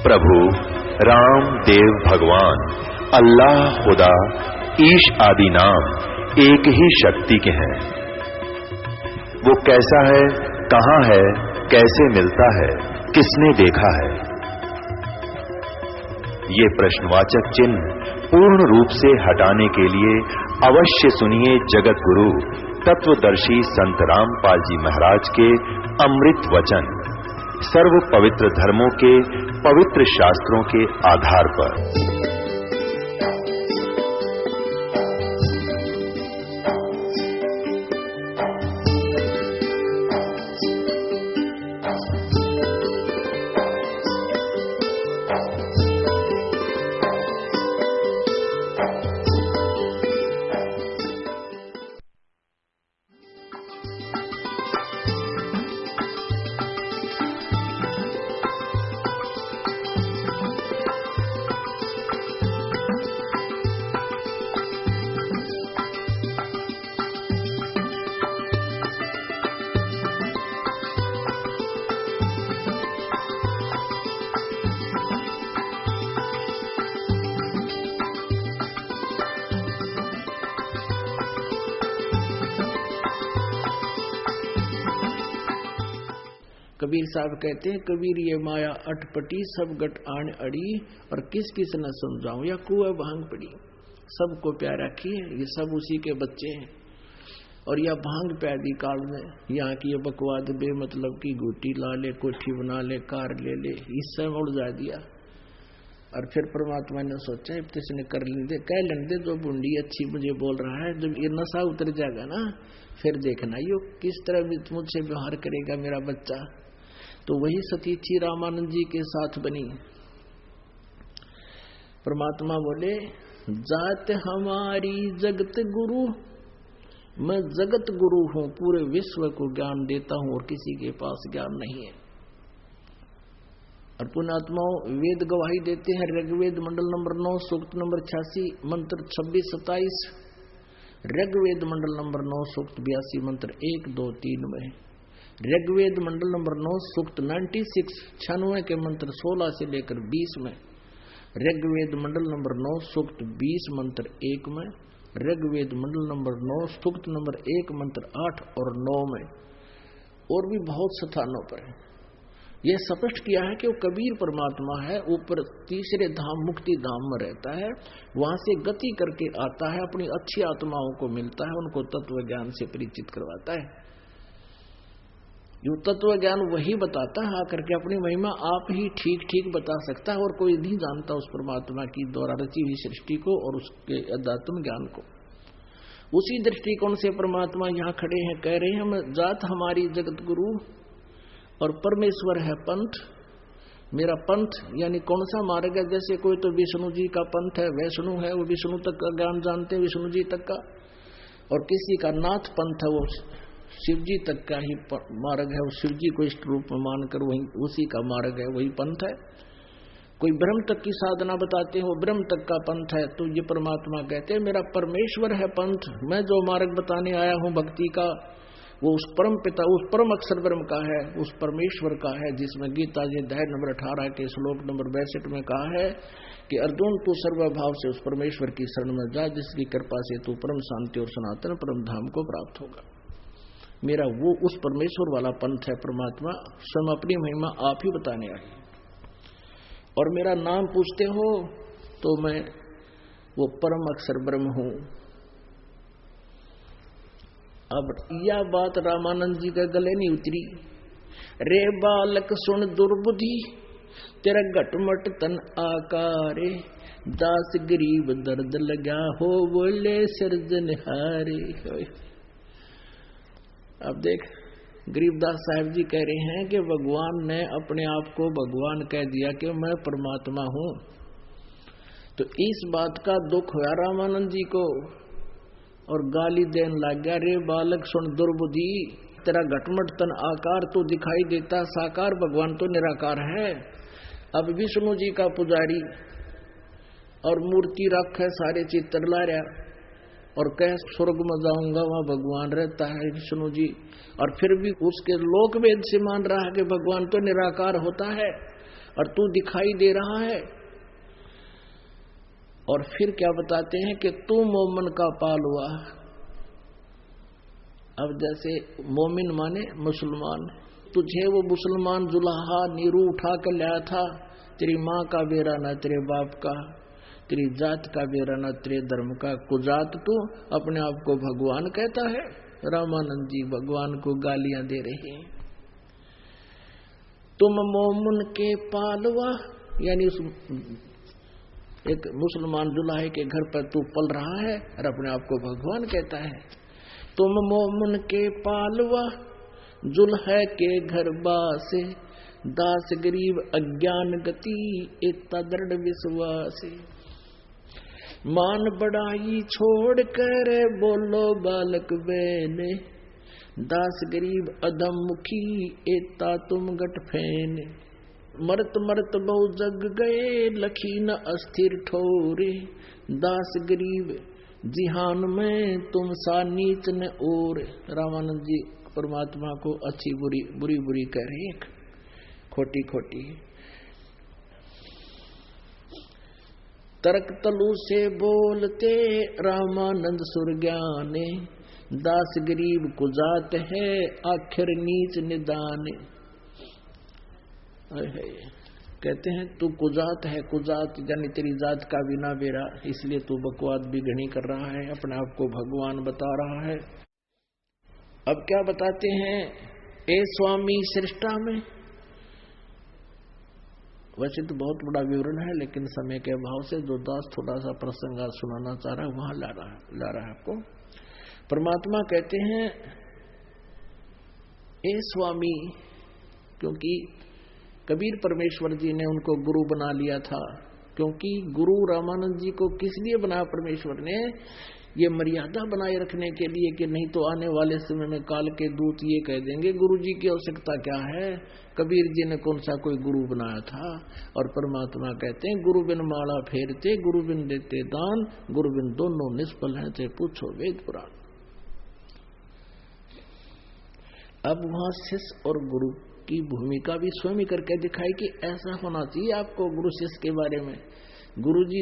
प्रभु राम देव भगवान अल्लाह खुदा ईश आदि नाम एक ही शक्ति के हैं। वो कैसा है, कहां है, कैसे मिलता है, किसने देखा है? ये प्रश्नवाचक चिन्ह पूर्ण रूप से हटाने के लिए अवश्य सुनिए जगत गुरु तत्वदर्शी संत रामपाल जी महाराज के अमृत वचन, सर्व पवित्र धर्मों के पवित्र शास्त्रों के आधार पर। कबीर साहब कहते हैं, कबीर ये माया अटपटी सब गट आन अड़ी, और किस किस न समझाऊं या कुआ भांग पड़ी। सबको प्यार रखी है, ये सब उसी के बच्चे हैं। और यह भांग पैदी काल में यहाँ की ये बकवाद बेमतलब की गोटी ला ले, कोठी बना ले, कार ले ले, इससे उलझा दिया। और फिर परमात्मा ने सोचा इसने कर लेंदे, कह लेंदे जो बूंदी अच्छी मुझे बोल रहा है, जब ये नशा उतर जाएगा ना फिर देखना यो किस तरह मुझसे व्यवहार करेगा मेरा बच्चा। तो वही सतीथी रामानंद जी के साथ बनी। परमात्मा बोले, जात हमारी जगत गुरु, मैं जगत गुरु हूं, पूरे विश्व को ज्ञान देता हूं और किसी के पास ज्ञान नहीं है। और पुण्यात्माओं वेद गवाही देते हैं, ऋग्वेद मंडल नंबर 9 सूक्त नंबर 86 मंत्र 26-27, ऋग्वेद मंडल नंबर 9 सूक्त 82 मंत्र 1, 2, 3 में, ऋग्वेद मंडल नंबर 9 सूक्त 96 के मंत्र 16 से लेकर 20 में, ऋग्वेद मंडल नंबर 9 सूक्त 20 मंत्र 1 में, ऋग्वेद मंडल नंबर 9 सूक्त नंबर 1 मंत्र 8 और 9 में, और भी बहुत स्थानों पर है। यह स्पष्ट किया है कि वो कबीर परमात्मा है, ऊपर तीसरे धाम मुक्ति धाम में रहता है, वहां से गति करके आता है, अपनी अच्छी आत्माओं को मिलता है, उनको तत्व ज्ञान से परिचित करवाता है। यो तत्व ज्ञान वही बताता है आकर के, अपनी महिमा आप ही ठीक ठीक बता सकता है, और कोई नहीं जानता उस परमात्मा की द्वारा रची हुई सृष्टि को और उसके अध्यात्म ज्ञान को। उसी दृष्टिकोण से परमात्मा यहाँ खड़े हैं, कह रहे हैं, हम जात हमारी जगत गुरु और परमेश्वर है पंथ। मेरा पंथ यानी कौन सा मार्ग है? जैसे कोई तो विष्णु जी का पंथ है, वैष्णु है, वो विष्णु तक का ज्ञान जानते हैं, विष्णु जी तक का, और किसी का नाथ पंथ है, वो शिव जी तक का ही मार्ग है, वो शिव जी को इष्ट रूप में मानकर वही उसी का मार्ग है, वही पंथ है। कोई ब्रह्म तक की साधना बताते हैं, वो ब्रह्म तक का पंथ है। तो ये परमात्मा कहते हैं, मेरा परमेश्वर है पंथ, मैं जो मार्ग बताने आया हूं भक्ति का, वो उस परम पिता, उस परम अक्षर ब्रह्म का है, उस परमेश्वर का है, जिसमें गीता जी अध्याय नंबर 18 के श्लोक नंबर 62 में कहा है कि अर्जुन तू सर्वभाव से उस परमेश्वर की शरण में जा, जिसकी कृपा से तू परम शांति और सनातन परम धाम को प्राप्त होगा। मेरा वो उस परमेश्वर वाला पंथ है। परमात्मा स्वयं अपनी महिमा आप ही बताने आए, और मेरा नाम पूछते हो तो मैं वो परम अक्षर ब्रह्म हूं। अब यह बात रामानंद जी के गले नहीं उतरी। रे बालक सुन दुर्बुद्धि, तेरा घटमट तन आकारे, दास गरीब दर्द लगा हो, बोले सिरजनहारे। अब देख, गरीबदास साहब जी कह रहे हैं कि भगवान ने अपने आप को भगवान कह दिया कि मैं परमात्मा हूं। तो इस बात का दुख हुआ रामानंद जी को, और गाली देने लग गया, रे बालक सुन दुर्बुद्धि, तेरा घटमट तन आकार तो दिखाई देता, साकार भगवान तो निराकार है। अब विष्णु जी का पुजारी और मूर्ति रख है, सारे चित्र ला रहा, और कह स्वर्ग में जाऊंगा वहां भगवान रहता है विष्णु जी, और फिर भी उसके लोक वेद से मान रहा है कि भगवान तो निराकार होता है। और तू दिखाई दे रहा है। और फिर क्या बताते हैं कि तू मोमिन का पालवा। अब जैसे मोमिन माने मुसलमान, तुझे वो मुसलमान जुल्हा नीरू उठा कर लाया था, तेरी माँ का बेरा ना तेरे बाप का, तेरी जात का बेरा ना तेरे धर्म का, कुजात तू अपने आप को भगवान कहता है। रामानंद जी भगवान को गालियां दे रहे हैं। तुम मोमिन के पालवा, यानी उस एक मुसलमान दुल्हे के घर पर तू पल रहा है और अपने आप को भगवान कहता है। तुम मोमिन के पालवा, जुल्हे के घर बासे, दास गरीब अज्ञान गति, इतना दृढ़ विश्वास। मान बढ़ाई छोड़ कर बोलो बालक बेने, दास गरीब अधम मुखी, इतना तुम गट फैन। मरत मरत बहु जग गए, लखी न अस्थिर ठोरे, दास गरीब जिहान में तुम सा नीच न और। रामानंद जी परमात्मा को अच्छी बुरी बुरी बुरी कह रहे, खोटी खोटी। तर्क तलु से बोलते रामानंद सुरज्ञाने, दास गरीब कुजात है आखिर नीच निदान। कहते हैं तू कुजात है, कुजात यानी तेरी जात का बिना बेरा, इसलिए तू बकवाद भी घनी कर रहा है, अपने आप को भगवान बता रहा है। अब क्या बताते हैं, ए स्वामी सृष्टा में। वैसे तो बहुत बड़ा विवरण है, लेकिन समय के अभाव से जो दास थोड़ा सा प्रसंग सुनाना चाह रहा है वहां ला रहा है आपको। परमात्मा कहते हैं ए स्वामी, क्योंकि कबीर परमेश्वर जी ने उनको गुरु बना लिया था। क्योंकि गुरु रामानंद जी को किस लिए बनाया परमेश्वर ने, ये मर्यादा बनाए रखने के लिए कि नहीं तो आने वाले समय में काल के दूत ये कह देंगे गुरु जी की आवश्यकता क्या है, कबीर जी ने कौन सा कोई गुरु बनाया था। और परमात्मा कहते हैं गुरु बिन माला फेरते, गुरु बिन देते दान, गुरु बिन दोनों निष्फल हैं, ते पूछो वेद पुराण। अब वहां शिष्य और गुरु की भूमिका भी स्वयं करके दिखाई कि ऐसा होना चाहिए आपको गुरु शिष्य के बारे में। गुरु जी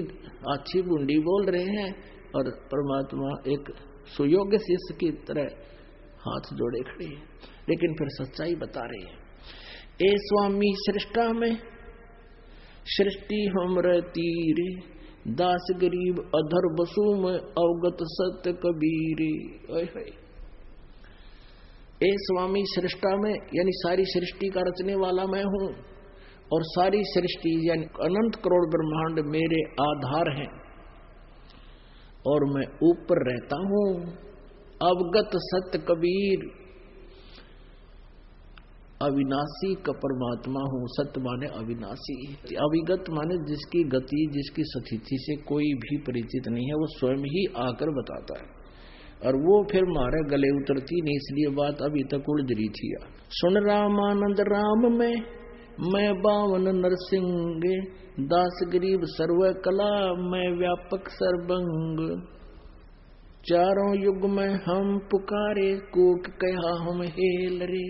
अच्छी बूंदी बोल रहे हैं और परमात्मा एक सुयोग्य शिष्य की तरह हाथ जोड़े खड़े हैं, लेकिन फिर सच्चाई बता रहे हैं। ए स्वामी सृष्टा में सृष्टि हमरे तीरे, दास गरीब अधर बसु में अवगत सत्य कबीरे। ए स्वामी सृष्टा में, यानी सारी सृष्टि का रचने वाला मैं हूं, और सारी सृष्टि यानी अनंत करोड़ ब्रह्मांड मेरे आधार हैं, और मैं ऊपर रहता हूं। अवगत सत्य कबीर, अविनाशी का परमात्मा हूं। सत्य माने अविनाशी, अविगत माने जिसकी गति जिसकी स्थिति से कोई भी परिचित नहीं है, वो स्वयं ही आकर बताता है, और वो फिर मारे गले उतरती नहीं, इसलिए बात अभी तक उलझ रही थी। सुन रामानंद राम में मैं बावन नरसिंह, दास गरीब सर्व कला मैं व्यापक सर्वंग। चारों युग में हम पुकारे, कोक कहा हम हेल रे,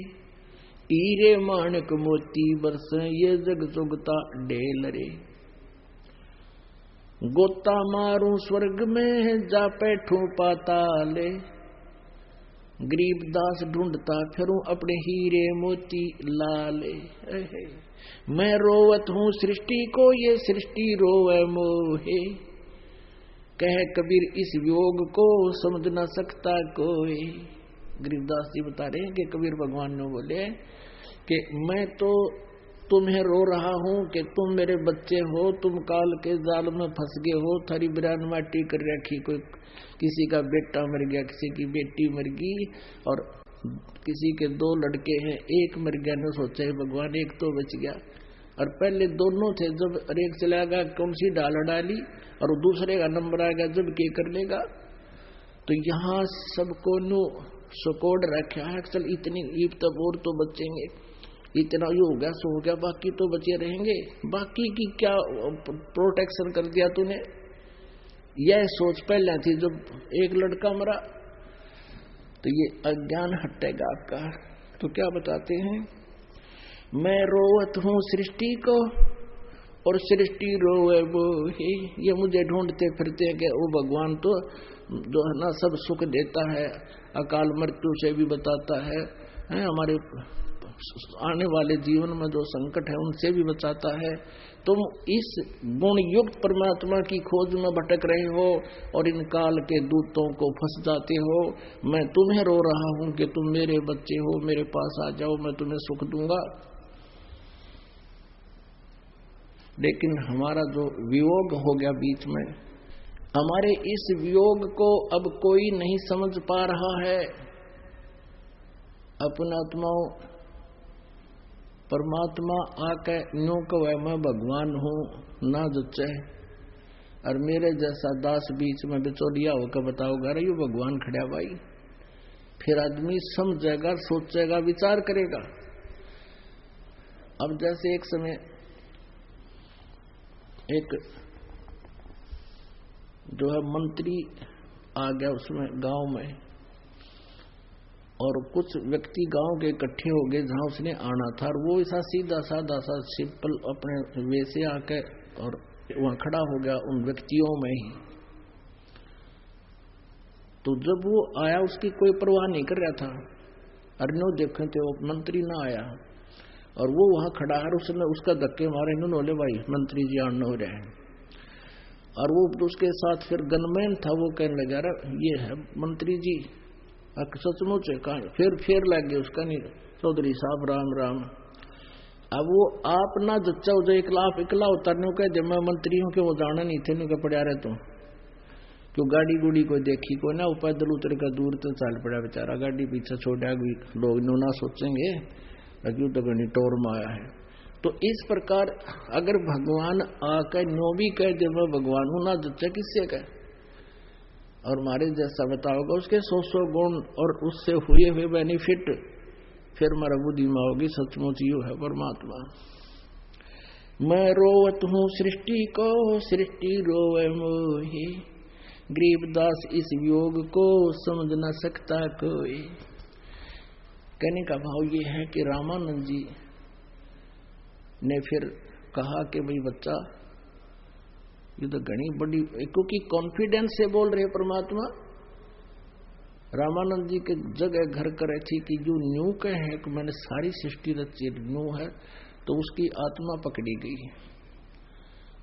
हीरे माणक मोती बरस ये जग जुगता डेल रे। गोता मारूं स्वर्ग में जा बैठूं पाताले, गरीब दास ढूंढता फिरूं अपने हीरे मोती लाले। मैं रोवत हूँ सृष्टि को, ये सृष्टि रोवे मोहे, कह कबीर इस वियोग को समझ न सकता कोई। गरीबदास जी बता रहे हैं कि कबीर भगवान ने बोले कि मैं तो तुम्हें रो रहा हूं कि तुम मेरे बच्चे हो, तुम काल के जाल में फंस गए हो, थारी बिरान माटी कर रखी, कोई किसी का बेटा मर गया, किसी की बेटी मर गई, और किसी के 2 लड़के हैं, एक मर गया, ने सोचा भगवान एक तो बच गया, और पहले दोनों थे, जब एक चला गया कौन सी डाल डाली, और दूसरे का नंबर आ गया जब के कर लेगा। तो यहाँ सबको नो सकोड़ रखा है, चल इतनी ईब तक और तो बचेंगे, इतना ही हो गया सो हो गया, बाकी तो बचे रहेंगे, बाकी की क्या प्रोटेक्शन कर दिया तूने। यह सोच पहले थी जब एक लड़का मरा, तो ये अज्ञान हटेगा आपका। तो क्या बताते हैं, मैं रोवत हूँ सृष्टि को, और सृष्टि रोए वो ही, ये मुझे ढूंढते फिरते हैं कि वो भगवान तो जो है ना सब सुख देता है, अकाल मृत्यु से भी बताता है, हमारे आने वाले जीवन में जो संकट है उनसे भी बचाता है। तुम इस गुण युक्त परमात्मा की खोज में भटक रहे हो और इन काल के दूतों को फंस जाते हो। मैं तुम्हें रो रहा हूं कि तुम मेरे बच्चे हो, मेरे पास आ जाओ, मैं तुम्हें सुख दूंगा। लेकिन हमारा जो वियोग हो गया बीच में, हमारे इस वियोग को अब कोई नहीं समझ पा रहा है। अपना आत्माओं, परमात्मा आके न्यू कहे मैं भगवान हूं ना जचे, और मेरे जैसा दास बीच में बिचौलिया होकर बताओगा अरे यू भगवान खड़ा भाई, फिर आदमी समझेगा, सोचेगा, विचार करेगा। अब जैसे एक समय एक जो है मंत्री आ गया उसमें गांव में, और कुछ व्यक्ति गांव के इकट्ठे हो गए जहां उसने आना था, और वो ऐसा सीधा साधा सा सिंपल अपने वे से आके और वहां खड़ा हो गया उन व्यक्तियों में ही। तो जब वो आया उसकी कोई परवाह नहीं कर रहा था, अरनो देखे थे वो मंत्री ना आया, और वो वहां खड़ा है, उसने उसका धक्के मारे, बोले भाई मंत्री जी आना हो रहे हैं। और वो उसके साथ फिर गनमैन था, वो कहने लगा अरे ये है मंत्री जी, सचमुच है कहा, फिर लग गया उसका, नहीं चौधरी साहब राम राम। अब वो आप ना जच्चा हो जाए इकला उतरने कह दे मैं मंत्री हूं कि वो जाना नहीं थे, नहीं पड़ा रहे तुम क्यों गाड़ी गुड़ी कोई देखी कोई ना, वो पैदल उतर का दूर तो चल पड़ा बेचारा, गाड़ी पीछे छोड़ा, लोग ना सोचेंगे क्यों तो गणी टोर में आया है। तो इस प्रकार अगर भगवान आकर नो भी कह दे मैं भगवान हूं, ना जच्चा किससे कह, और हमारे जैसा बताओगा उसके 100 गुण और उससे हुए हुए बेनिफिट, फिर हमारा बुद्धि में होगी सचमुच यू है परमात्मा। मैं रोवत हूँ सृष्टि को, सृष्टि रोवे मोही, गरीबदास इस वियोग को समझ न सकता कोई। कहने का भाव ये है कि रामानंद जी ने फिर कहा कि भाई बच्चा ये तो घनी बड़ी, क्योंकि कॉन्फिडेंस से बोल रहे परमात्मा। रामानंद जी के जगह घर करे थी कि जो न्यू के है कि मैंने सारी सृष्टि रची न्यू है, तो उसकी आत्मा पकड़ी गई।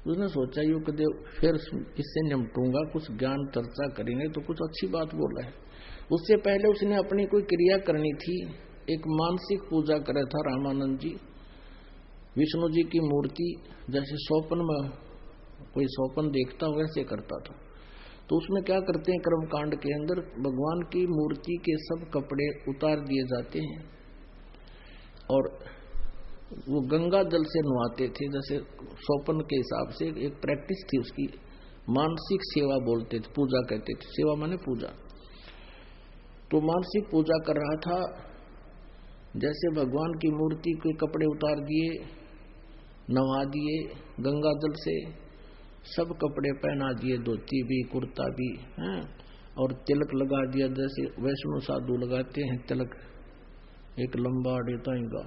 उसने सोचा यू कदे फिर इससे निपटूंगा, कुछ ज्ञान चर्चा करेंगे तो कुछ अच्छी बात बोल रहे। उससे पहले उसने अपनी कोई क्रिया करनी थी, एक मानसिक पूजा करे था रामानंद जी। विष्णु जी की मूर्ति जैसे स्वप्न में कोई स्वप्न देखता हो वैसे करता था। तो उसमें क्या करते हैं, कर्मकांड के अंदर भगवान की मूर्ति के सब कपड़े उतार दिए जाते हैं और वो गंगा जल से नहाते थे, जैसे स्वप्न के हिसाब से एक प्रैक्टिस थी उसकी। मानसिक सेवा बोलते थे, पूजा कहते थे, सेवा माने पूजा। तो मानसिक पूजा कर रहा था, जैसे भगवान की मूर्ति के कपड़े उतार दिए, नहा दिए गंगा जल से, सब कपड़े पहना दिए, धोती भी कुर्ता भी हैं, और तिलक लगा दिया जैसे वैष्णव साधु लगाते हैं तिलक, एक लंबा डेटाई का,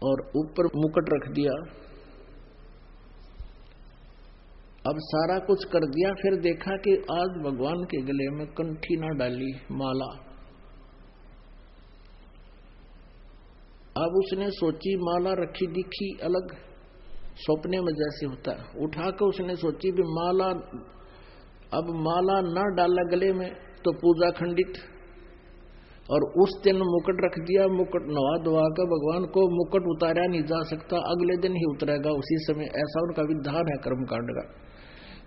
और ऊपर मुकुट रख दिया। अब सारा कुछ कर दिया, फिर देखा कि आज भगवान के गले में कंठी ना डाली माला। अब उसने सोची माला रखी दिखी अलग, सपने में जैसे होता है, उठाकर उसने सोची भी माला, अब माला न डाला गले में तो पूजा खंडित। और उस दिन मुकुट रख दिया, मुकुट नवा धोवा कर भगवान को मुकुट उतारा नहीं जा सकता, अगले दिन ही उतरेगा उसी समय, ऐसा उनका विधान है कर्मकांड का।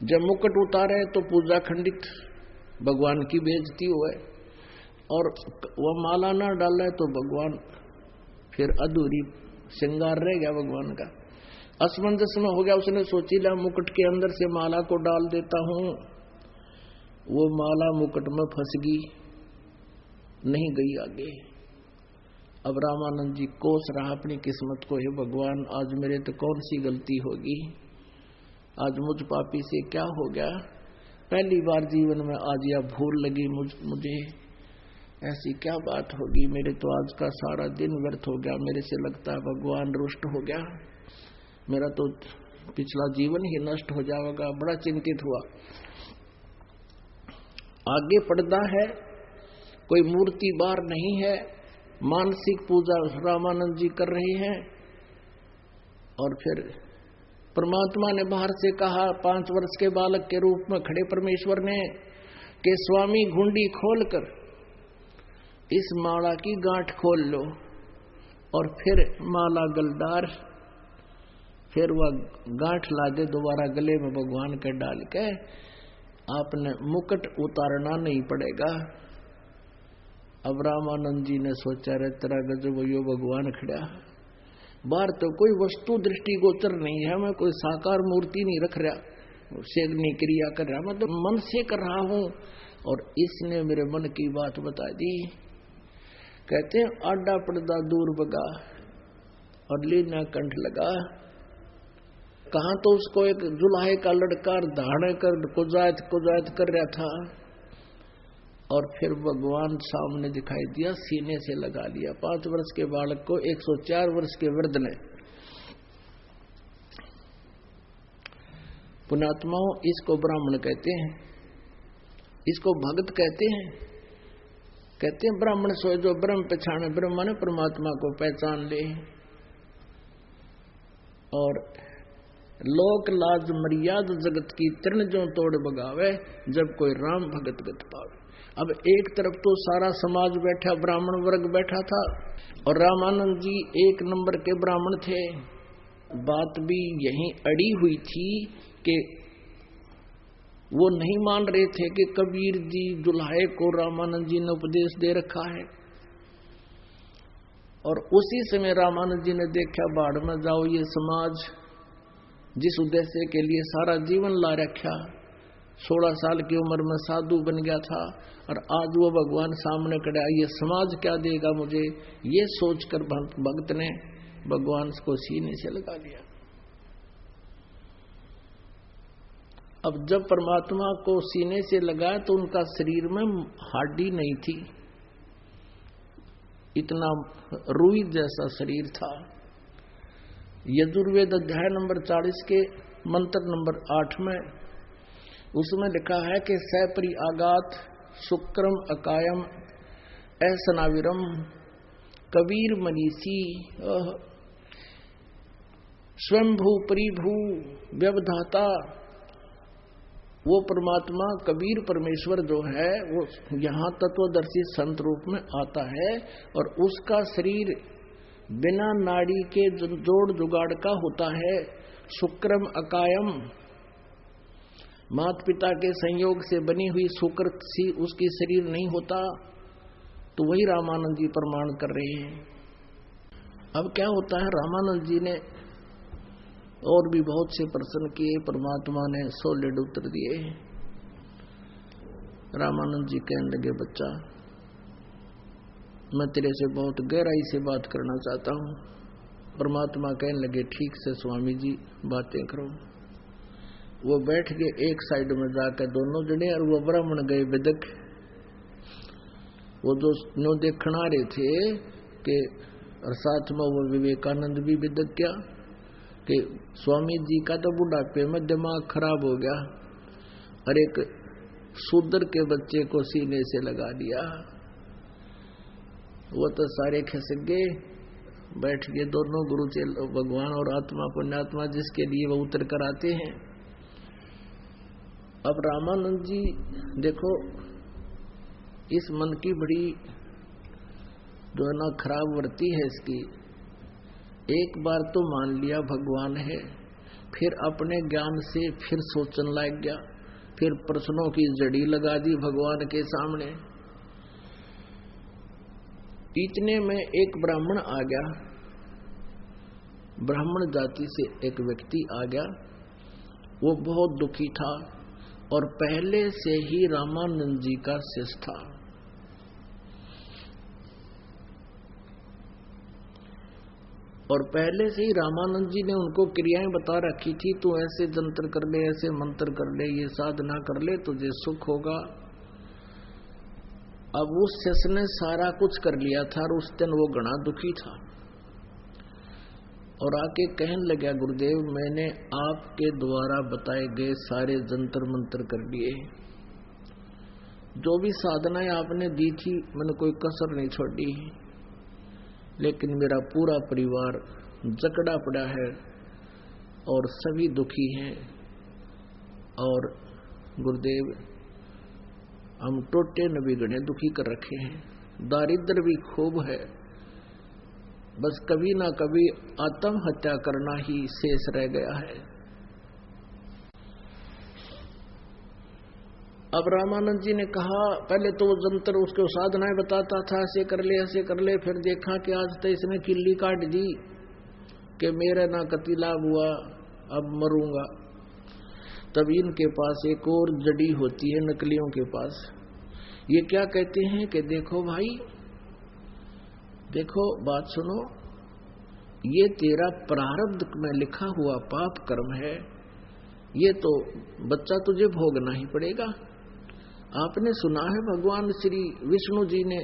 जब मुकुट उतारे तो पूजा खंडित, भगवान की बेइज्जती हुए, और वह माला न डाले तो भगवान फिर अधूरी श्रृंगार रह गया भगवान का। असमंजस में हो गया, उसने सोची ला मुकुट के अंदर से माला को डाल देता हूं। वो माला मुकुट में फंस गई, नहीं गई आगे। अब रामानंद जी कोस रहा अपनी किस्मत को, हे भगवान आज मेरे तो कौन सी गलती होगी, आज मुझ पापी से क्या हो गया, पहली बार जीवन में आज यह भूल लगी मुझे, ऐसी क्या बात होगी, मेरे तो आज का सारा दिन व्यर्थ हो गया, मेरे से लगता है भगवान रुष्ट हो गया, मेरा तो पिछला जीवन ही नष्ट हो जाएगा। बड़ा चिंतित हुआ। आगे पर्दा है, कोई मूर्ति बार नहीं है, मानसिक पूजा रामानंद जी कर रहे हैं। और फिर परमात्मा ने बाहर से कहा, 5 वर्ष के बालक के रूप में खड़े परमेश्वर ने, कि स्वामी घुंडी खोलकर इस माला की गांठ खोल लो। और फिर माला गलदार, फिर वह गांठ ला दे दोबारा गले में भगवान के डाल के, आपने मुकुट उतारना नहीं पड़ेगा। अब रामानंद जी ने सोचा, रे तेरा गजब यो भगवान खड़ा, बाहर तो कोई वस्तु दृष्टिगोचर नहीं है, मैं कोई साकार मूर्ति नहीं रख रहा, सेगनी क्रिया कर रहा, मैं तो मन से कर रहा हूं। और इसने मेरे मन की बात बता दी। कहते हैं आडा पर्दा दूर भगा और लीना कंठ लगा। कहां तो उसको एक जुल्हे का लड़का धारण कर कुजायत कर रहा था, और फिर भगवान सामने दिखाई दिया, सीने से लगा लिया। 5 वर्ष के बालक को 104 वर्ष के वृद्ध ने। पुण्यात्माओं, इसको ब्राह्मण कहते हैं, इसको भगत कहते हैं। कहते हैं ब्राह्मण सोए जो ब्रह्म पहचाने, ब्रह्म ने परमात्मा को पहचान ले। और लोक लाज मर्याद जगत की तृण जो तोड़ बगावे, जब कोई राम भगत गत पावे। अब एक तरफ तो सारा समाज बैठा, ब्राह्मण वर्ग बैठा था, और रामानंद जी 1 नंबर के ब्राह्मण थे। बात भी यहीं अड़ी हुई थी कि वो नहीं मान रहे थे कि कबीर जी दुल्हे को रामानंद जी ने उपदेश दे रखा है। और उसी समय रामानंद जी ने देखा, बाढ़ में जाओ, ये समाज जिस उद्देश्य के लिए सारा जीवन ला रखा, 16 साल की उम्र में साधु बन गया था, और आज वो भगवान सामने खड़ा, ये समाज क्या देगा मुझे, ये सोचकर भक्त ने भगवान को सीने से लगा लिया। अब जब परमात्मा को सीने से लगाया तो उनका शरीर में हड्डी नहीं थी, इतना रुई जैसा शरीर था। यजुर्वेद अध्याय नंबर 40 के मंत्र नंबर 8 में उसमें लिखा है कि सैपरि आगात शुक्रम अकायम ऐसनाविरम कबीर मनीषी स्वयंभू परिभू व्यवधाता। वो परमात्मा कबीर परमेश्वर जो है वो यहाँ तत्वदर्शी संत रूप में आता है, और उसका शरीर बिना नाड़ी के जोड़ जुगाड़ का होता है। शुक्रम अकायम, माता पिता के संयोग से बनी हुई शुक्र सी उसकी शरीर नहीं होता। तो वही रामानंद जी प्रमाण कर रहे हैं। अब क्या होता है, रामानंद जी ने और भी बहुत से प्रश्न किए, परमात्मा ने सॉलिड उत्तर दिए। रामानंद जी कहने लगे, बच्चा मैं तेरे से बहुत गहराई से बात करना चाहता हूं। परमात्मा कहने लगे, ठीक से स्वामी जी बातें करो। वो बैठ गए एक साइड में जाकर दोनों जने, और वो ब्राह्मण गए विदक। वो जो नो देखना रहे थे कि, और साथ में वो विवेकानंद भी विदक क्या कि स्वामी जी का तो बुढ़ापे में दिमाग खराब हो गया, और एक शूद्र के बच्चे को सीने से लगा दिया। वो तो सारे खिसक गए, बैठ गए दोनों गुरु चेला, भगवान और आत्मा पुण्यात्मा जिसके लिए वो उतर कर आते हैं। अब रामानंद जी देखो, इस मन की बड़ी जो है ना खराब वृत्ति है इसकी। एक बार तो मान लिया भगवान है, फिर अपने ज्ञान से फिर सोचने लग गया, फिर प्रश्नों की जड़ी लगा दी भगवान के सामने। इतने में एक ब्राह्मण आ गया, ब्राह्मण जाति से एक व्यक्ति आ गया। वो बहुत दुखी था और पहले से ही रामानंद जी का शिष्य था। और पहले से ही रामानंद जी ने उनको क्रियाएं बता रखी थी, तू ऐसे जंतर कर ले, ऐसे मंत्र कर ले, ये साधना कर ले, तुझे सुख होगा। अब उस शिष्य ने सारा कुछ कर लिया था और उस दिन वो घना दुखी था। और आके कहने लगा, गुरुदेव मैंने आपके द्वारा बताए गए सारे जंतर मंत्र कर दिए, जो भी साधनाएं आपने दी थी मैंने कोई कसर नहीं छोड़ी, लेकिन मेरा पूरा परिवार जकड़ा पड़ा है और सभी दुखी हैं। और गुरुदेव हम टोटे न बिगड़े दुखी कर रखे हैं, दारिद्र भी खूब है, बस कभी ना कभी आत्महत्या करना ही शेष रह गया है। अब रामानंद जी ने कहा, पहले तो वो जंतर उसके साधनाएं बताता था, ऐसे कर ले ऐसे कर ले, फिर देखा कि आज तो इसने किल्ली काट दी कि मेरा ना कति लाभ हुआ, अब मरूंगा। तब इनके पास एक और जड़ी होती है नकलियों के पास, ये क्या कहते हैं कि देखो भाई, देखो बात सुनो, ये तेरा प्रारब्ध में लिखा हुआ पाप कर्म है, ये तो बच्चा तुझे भोगना ही पड़ेगा। आपने सुना है भगवान श्री विष्णु जी ने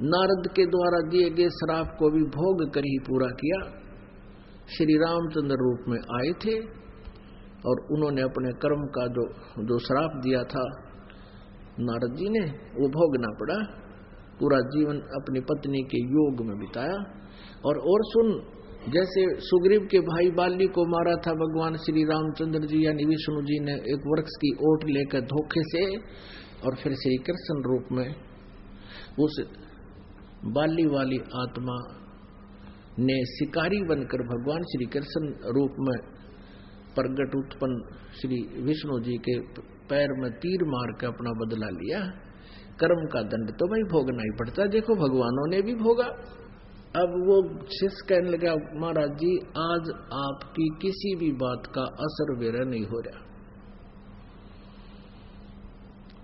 नारद के द्वारा दिए गए श्राप को भी भोग कर ही पूरा किया। श्री रामचंद्र रूप में आए थे और उन्होंने अपने कर्म का जो श्राप दिया था नारद जी ने, वो भोगना पड़ा। पूरा जीवन अपनी पत्नी के योग में बिताया। और सुन, जैसे सुग्रीव के भाई बाली को मारा था भगवान श्री रामचंद्र जी यानी विष्णु जी ने एक वृक्ष की ओट लेकर धोखे से, और फिर श्री कृष्ण रूप में उस बाली वाली आत्मा ने शिकारी बनकर भगवान श्री कृष्ण रूप में प्रगट उत्पन्न श्री विष्णु जी के पैर में तीर मार के अपना बदला लिया। कर्म का दंड तो भाई भोगना ही पड़ता है, देखो भगवानों ने भी भोगा। अब वो शिष्य कहने लगा, महाराज जी आज आपकी किसी भी बात का असर मेरा नहीं हो रहा,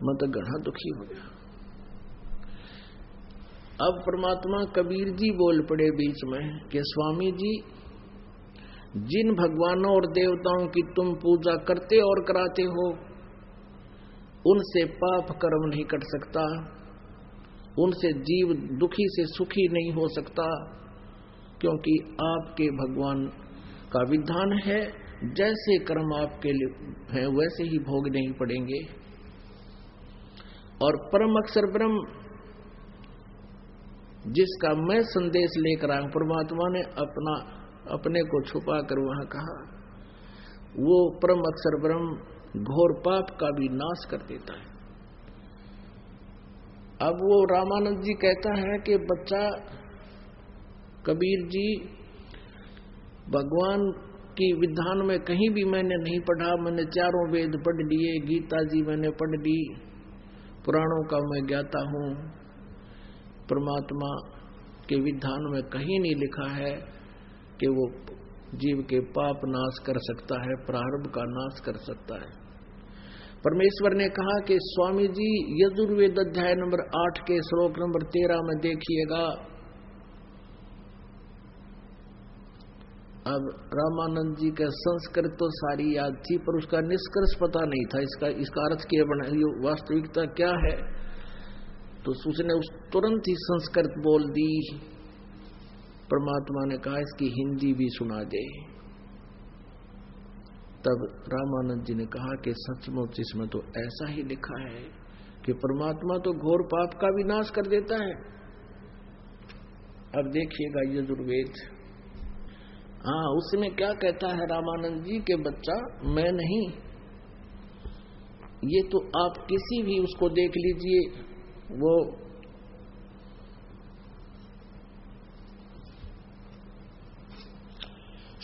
मैं तो घना दुखी हो गया। अब परमात्मा कबीर जी बोल पड़े बीच में कि स्वामी जी, जिन भगवानों और देवताओं की तुम पूजा करते और कराते हो, उनसे पाप कर्म नहीं कट सकता, उनसे जीव दुखी से सुखी नहीं हो सकता, क्योंकि आपके भगवान का विधान है जैसे कर्म आपके लिए हैं वैसे ही भोगने ही पड़ेंगे। और परम अक्षर ब्रह्म जिसका मैं संदेश लेकर आया, परमात्मा ने अपने को छुपा कर वहां कहा, वो परम अक्षर ब्रह्म घोर पाप का भी नाश कर देता है। अब वो रामानंद जी कहता है कि बच्चा कबीर जी, भगवान की विधान में कहीं भी मैंने नहीं पढ़ा, मैंने चारों वेद पढ़ लिए, गीता जी मैंने पढ़ ली, पुराणों का मैं ज्ञाता हूँ, परमात्मा के विधान में कहीं नहीं लिखा है कि वो जीव के पाप नाश कर सकता है, प्रारब्ध का नाश कर सकता है। परमेश्वर ने कहा कि स्वामी जी यजुर्वेद अध्याय नंबर 8 के श्लोक नंबर 13 में देखिएगा। अब रामानंद जी का संस्कृत तो सारी याद थी, पर उसका निष्कर्ष पता नहीं था, इसका अर्थ क्या बना, वास्तविकता क्या है। तो उसने तुरंत ही संस्कृत बोल दी। परमात्मा ने कहा इसकी हिंदी भी सुना दे। तब रामानंद जी ने कहा कि सचमुच इसमें तो ऐसा ही लिखा है कि परमात्मा तो घोर पाप का विनाश कर देता है। अब देखिएगा यजुर्वेद, हाँ उसमें क्या कहता है रामानंद जी के बच्चा मैं नहीं, ये तो आप किसी भी उसको देख लीजिए, वो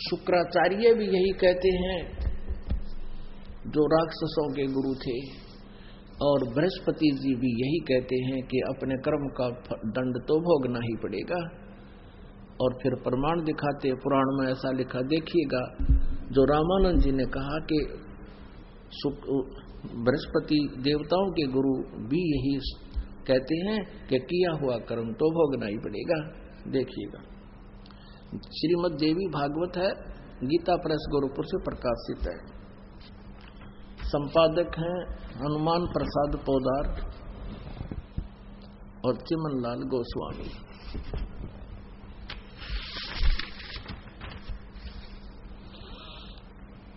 शुक्राचार्य भी यही कहते हैं जो राक्षसों के गुरु थे, और बृहस्पति जी भी यही कहते हैं कि अपने कर्म का दंड तो भोगना ही पड़ेगा। और फिर प्रमाण दिखाते, पुराण में ऐसा लिखा, देखिएगा जो रामानंद जी ने कहा कि बृहस्पति देवताओं के गुरु भी यही कहते हैं कि किया हुआ कर्म तो भोगना ही पड़ेगा। देखिएगा श्रीमद् देवी भागवत है, गीता प्रेस गोरखपुर से प्रकाशित है। संपादक हैं हनुमान प्रसाद पोदार और चिमनलाल गोस्वामी।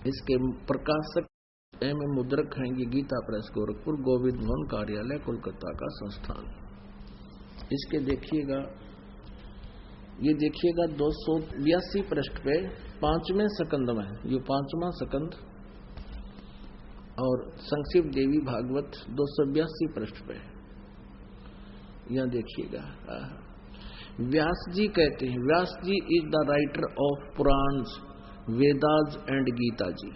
इसके प्रकाशक एवं मुद्रक हैं ये गीता प्रेस गोरखपुर, गोविंद मोहन कार्यालय, कोलकाता का संस्थान। इसके देखिएगा, ये देखिएगा 282 पृष्ठ पे 5वें सकंद में, ये 5वां सकंद, और संक्षिप्त देवी भागवत 282 पृष्ठ पे, यहां देखिएगा। व्यास जी कहते हैं, Vyas ji is the writer of Puranas, Vedas and Gita ji.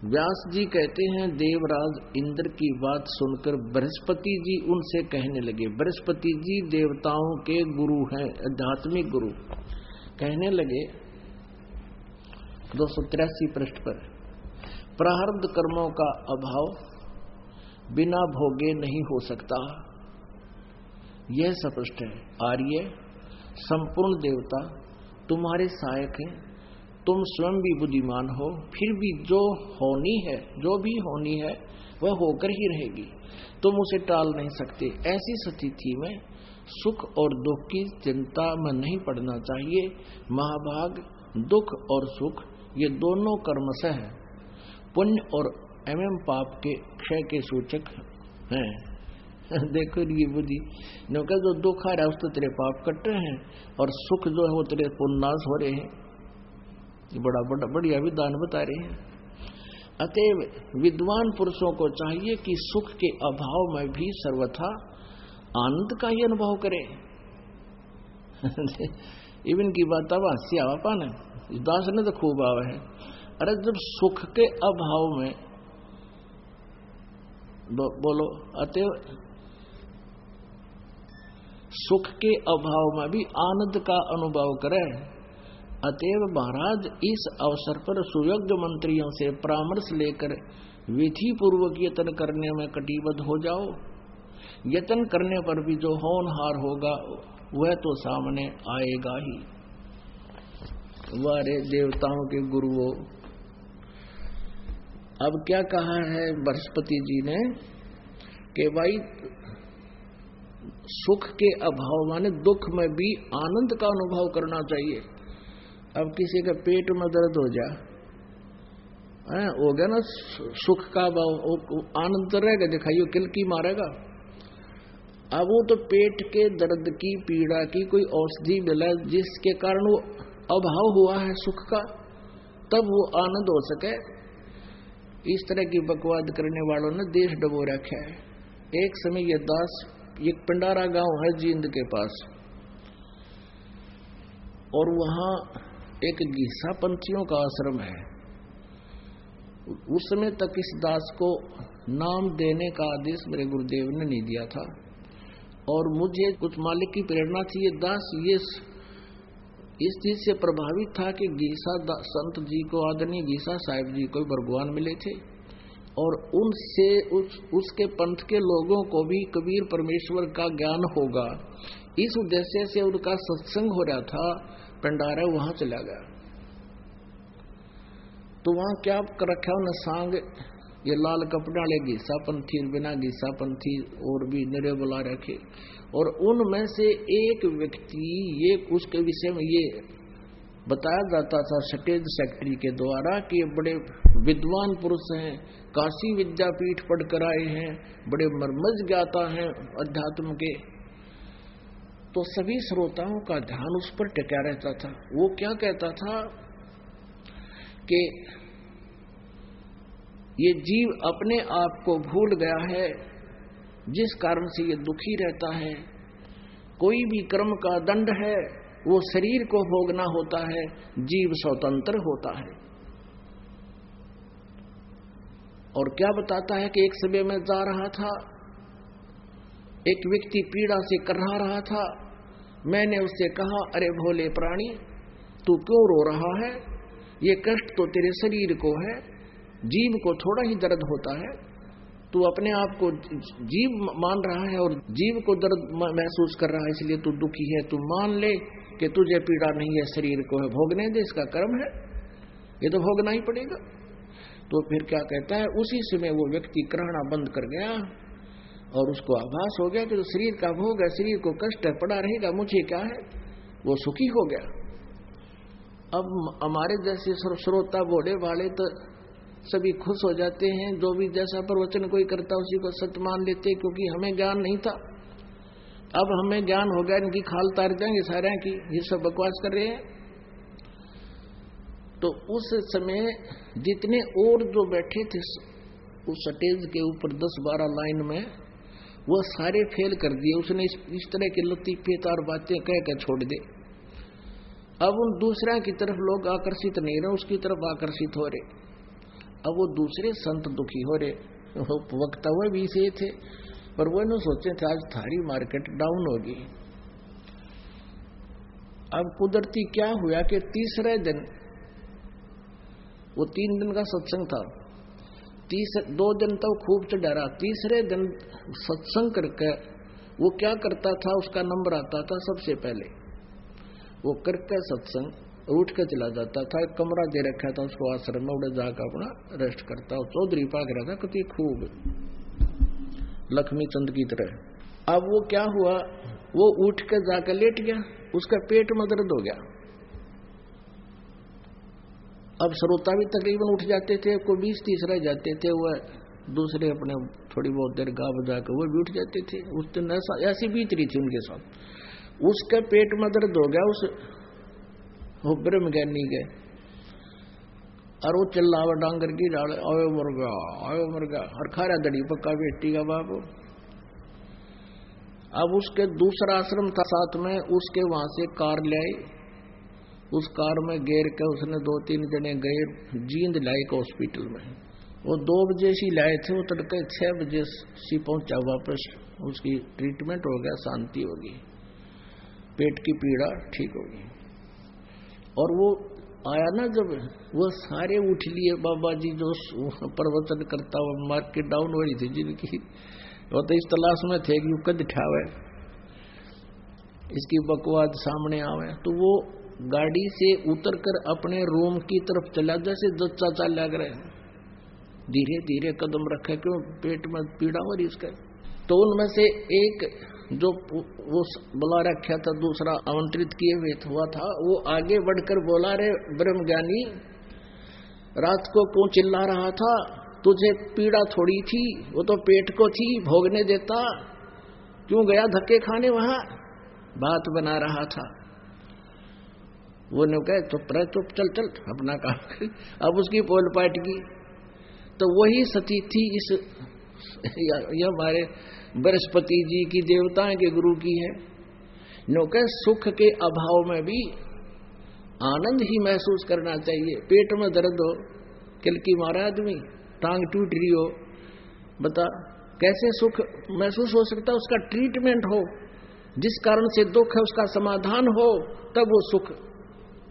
Vyas ji कहते हैं देवराज इंद्र की बात सुनकर बृहस्पति जी उनसे कहने लगे, बृहस्पति जी देवताओं के गुरु हैं, आध्यात्मिक गुरु, कहने लगे 283 पृष्ठ पर, प्रारब्ध कर्मों का अभाव बिना भोगे नहीं हो सकता, यह स्पष्ट है। आर्य संपूर्ण देवता तुम्हारे सहायक हैं, तुम स्वयं भी बुद्धिमान हो, फिर भी जो भी होनी है वह होकर ही रहेगी, तुम उसे टाल नहीं सकते। ऐसी स्थिति में सुख और दुख की चिंता में नहीं पड़ना चाहिए। महाभाग दुख और सुख ये दोनों कर्मशः है, पुण्य और एवं पाप के क्षय के सूचक हैं। देखो ये बुद्धि ने कहा, जो दुख आ रहा है उससे तेरे पाप कट रहे हैं, और सुख जो है वो तेरे पुण्यनाश हो रहे हैं। ये बड़ा बढ़िया विधान बता रहे हैं। अतएव विद्वान पुरुषों को चाहिए कि सुख के अभाव में भी सर्वथा आनंद का ही अनुभव करे। इवन की बात अब हंसी आवा पाना, दास ने तो खूब आवा है। अरे जब सुख के अभाव में बोलो, अतएव सुख के अभाव में भी आनंद का अनुभव करे। अतएव महाराज इस अवसर पर सुयोग्य मंत्रियों से परामर्श लेकर विधि पूर्वक यत्न करने में कटिबद्ध हो जाओ। यत्न करने पर भी जो होनहार होगा वह तो सामने आएगा ही। वारे देवताओं के गुरुओं, अब क्या कहा है बृहस्पति जी ने कि भाई सुख के अभाव माने दुख में भी आनंद का अनुभव करना चाहिए। अब किसी का पेट में दर्द हो गया ना, सुख का आनंद तो रहेगा, दिखाइयो किलकी मारेगा। अब वो तो पेट के दर्द की पीड़ा की कोई औषधि मिला जिसके कारण वो अभाव हुआ है सुख का, तब वो आनंद हो सके। इस तरह की बकवाद करने वालों ने देश डबो रखा है। एक समय ये दास, एक पिंडारा गांव है जींद के पास, और वहां एक गीसा पंथियों का आश्रम है। उस समय तक इस दास को नाम देने का आदेश मेरे गुरुदेव ने नहीं दिया था, और मुझे कुछ मालिक की प्रेरणा थी। ये दास ये इस चीज से प्रभावित था कि गीसा संत जी को, आदरणीय गीसा साहिब जी को भगवान मिले थे, और उनसे उसके पंथ के लोगों को भी कबीर परमेश्वर का ज्ञान होगा, इस उद्देश्य से उनका सत्संग हो रहा था। पंडारा वहां चला गया तो वहां क्या कर रखा उन्हें सांग, ये लाल कपड़े वाले गीसा पंथी, बिना गीसा पंथी और भी निरे बुला रखे, और उनमें से एक व्यक्ति ये उसके विषय में ये बताया जाता था स्टेज सेक्रेटरी के द्वारा कि ये बड़े विद्वान पुरुष हैं, काशी विद्यापीठ पढ़कर आए हैं, बड़े मर्मज्ञ ज्ञाता हैं अध्यात्म के। तो सभी श्रोताओं का ध्यान उस पर टिका रहता था। वो क्या कहता था कि ये जीव अपने आप को भूल गया है, जिस कारण से ये दुखी रहता है। कोई भी कर्म का दंड है वो शरीर को भोगना होता है, जीव स्वतंत्र होता है। और क्या बताता है कि एक समय में जा रहा था, एक व्यक्ति पीड़ा से करहा रहा था। मैंने उससे कहा, अरे भोले प्राणी, तू क्यों रो रहा है? ये कष्ट तो तेरे शरीर को है, जीव को थोड़ा ही दर्द होता है। तू अपने आप को जीव मान रहा है और जीव को दर्द महसूस कर रहा है, इसलिए तू दुखी है। तू मान ले कि तुझे पीड़ा नहीं है, शरीर को है, भोगने दे, इसका कर्म है, ये तो भोगना ही पड़ेगा। तो फिर क्या कहता है, उसी समय वो व्यक्ति करना बंद कर गया और उसको आभास हो गया कि तो शरीर का भोग है, शरीर को कष्ट है, पड़ा रहेगा, मुझे क्या है, वो सुखी हो गया। अब हमारे जैसे श्रोता भोले वाले तो सभी खुश हो जाते हैं, जो भी जैसा प्रवचन कोई करता उसी को सत्य मान लेते, क्योंकि हमें ज्ञान नहीं था। अब हमें ज्ञान हो गया, इनकी खाल तार जाएंगे सारे की, ये सब बकवास कर रहे हैं। तो उस समय जितने और जो बैठे थे उस स्टेज के ऊपर 10-12 लाइन में, वो सारे फेल कर दिए। उसने इस तरह के लतीफेदार बातें कह के छोड़ दे। अब उन दूसरा की तरफ लोग आकर्षित नहीं रहे, उसकी तरफ आकर्षित हो रहे। अब वो दूसरे संत दुखी हो रहे। वक्ता हुए भी से थे, पर वो न सोचे थे आज थारी मार्केट डाउन होगी। अब कुदरती क्या हुआ कि तीसरे दिन, वो 3 दिन का सत्संग था, 2 दिन तो खूब चढ़ा रहा, तीसरे दिन सत्संग करके वो क्या करता था, उसका नंबर आता था सबसे पहले। वो करके सत्संग उठ के चला जाता था, एक कमरा दे रखा था उसको आश्रम में, उड़े जाकर अपना रेस्ट करता। चौधरी पाक रहा था कति खूब लक्ष्मी चंद की तरह। अब वो क्या हुआ, वो उठ के जाकर लेट गया, उसका पेट में दर्द हो गया। अब श्रोता भी तकरीबन उठ जाते थे, कोई 20-30 रह जाते थे, वह दूसरे अपने थोड़ी बहुत देर गा बजा कर वो भी उठ जाते थे। उस दिन ऐसी बीत रही थी उनके साथ। उसका पेट में दर्द हो गया, उस ब्रह्म ज्ञानी गए और वो चिल्लावा डांगर की डाले, आयो मर गया, और खारा दड़ी पक्का बेटी का बाप। अब उसके दूसरा आश्रम था साथ में, उसके वहां से कार ले आई, उस कार में घेर के उसने 2-3 जने गए, जींद लाई के हॉस्पिटल में। वो 2 बजे से लाए थे, वो तड़के 6 बजे से पहुंचा वापस। उसकी ट्रीटमेंट हो गया, शांति होगी, पेट की पीड़ा ठीक होगी। और वो आया ना जब, वो सारे उठ लिए बाबा जी जो प्रवचन करता हुआ, मार्केट डाउन हो रही थी जिनकी, वो तो इस तलाश में थे कि कद ठावे इसकी बकवाद सामने आवे। तो वो गाड़ी से उतरकर अपने रूम की तरफ चला, जैसे जच्चा चाल लग रहे, धीरे धीरे कदम रखे, क्यों पेट में पीड़ा हो रही उसका। तो उनमें से एक जो वो बुला रखा था, दूसरा आमंत्रित किए हुए हुआ था, वो आगे बढ़कर बोला, रे ब्रह्म ज्ञानी, रात को क्यों चिल्ला रहा था, तुझे पीड़ा थोड़ी थी, वो तो पेट को थी, भोगने देता, क्यों गया धक्के खाने वहां। बात बना रहा था वो, ने कहा चुप चल अपना काम कर। अब उसकी पोल पाट की। तो वही सती थी इस यह हमारे बृहस्पति जी की, देवताओं के गुरु की है। नो कह सुख के अभाव में भी आनंद ही महसूस करना चाहिए। पेट में दर्द हो, किलकी मारा आदमी, टांग टूट रही हो, बता कैसे सुख महसूस हो सकता। उसका ट्रीटमेंट हो, जिस कारण से दुख है उसका समाधान हो, तब वो सुख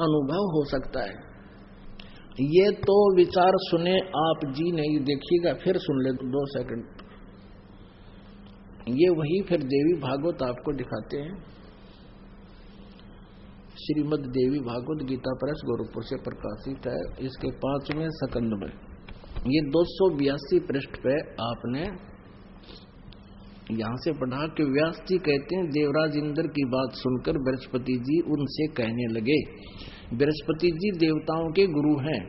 अनुभव हो सकता है। ये तो विचार सुने आप जी नहीं, देखिएगा फिर सुन ले 2 सेकंड। ये वही फिर देवी भागवत आपको दिखाते हैं, श्रीमद् देवी भागवत गीता प्रेस गोरखपुर से प्रकाशित है। इसके 5वें स्कंद में ये 282 पृष्ठ पे आपने यहां से पढ़ा कि व्यास जी कहते हैं, देवराज इंद्र की बात सुनकर बृहस्पति जी उनसे कहने लगे। बृहस्पति जी देवताओं के गुरु हैं,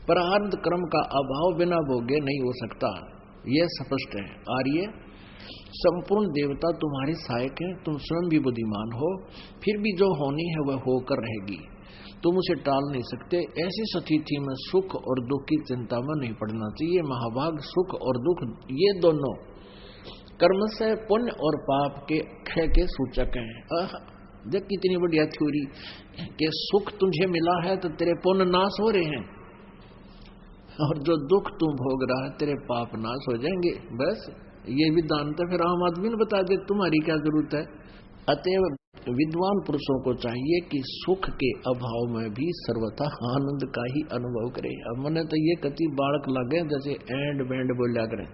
प्रारब्ध कर्म का अभाव बिना भोगे नहीं हो सकता, यह स्पष्ट है। आर्य, संपूर्ण देवता तुम्हारे सहायक हैं, तुम स्वयं भी बुद्धिमान हो, फिर भी जो होनी है वह होकर रहेगी, तुम उसे टाल नहीं सकते। ऐसी स्थिति में सुख और दुख की चिंता में नहीं पड़ना चाहिए। महाभाग सुख और दुख ये दोनों कर्म से पुण्य और पाप के क्षय के सूचक हैं। देख कितनी बढ़िया थ्योरी कि सुख तुझे मिला है तो तेरे पुण्य नाश हो रहे हैं, और जो दुख तू भोग रहा है तेरे पाप नाश हो जाएंगे। बस ये विधान तो फिर आम आदमी ने बता दे, तुम्हारी क्या जरूरत है। अतएव विद्वान पुरुषों को चाहिए कि सुख के अभाव में भी सर्वथा आनंद का ही अनुभव करे। अब मैंने तो ये कति बालक लगे जैसे एंड बैंड बोलिया करें,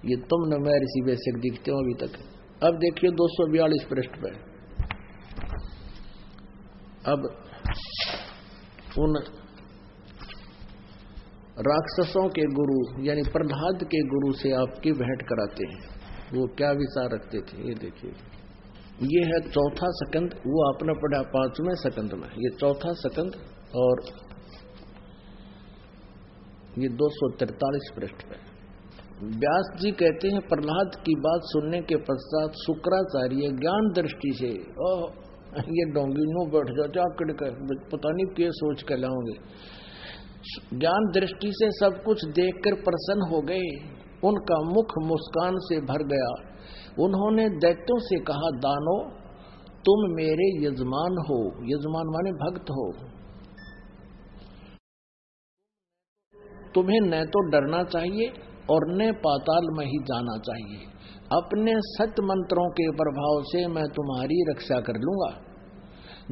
ये तुम न मैं ऋषि वैश्य दिखते हो अभी तक। अब देखिए 242 पृष्ठ पे, अब उन राक्षसों के गुरु यानी प्रहलाद के गुरु से आपकी भेंट कराते हैं। वो क्या विचार रखते थे ये देखिए। ये है चौथा स्कंद, वो आपने पढ़ा 5वें स्कंद में, ये चौथा स्कंद और ये 243 पृष्ठ पे। व्यास जी कहते हैं प्रहलाद की बात सुनने के पश्चात शुक्राचार्य ज्ञान दृष्टि से, ये डोंगी नो बैठ जाते आकड़, पता नहीं क्या सोच कर लाओगे, ज्ञान दृष्टि से सब कुछ देखकर प्रसन्न हो गए। उनका मुख मुस्कान से भर गया। उन्होंने दैत्यों से कहा, दानो तुम मेरे यजमान हो, यजमान माने भक्त हो, तुम्हें न तो डरना चाहिए और न पाताल में ही जाना चाहिए। अपने सत्य मंत्रों के प्रभाव से मैं तुम्हारी रक्षा कर लूंगा।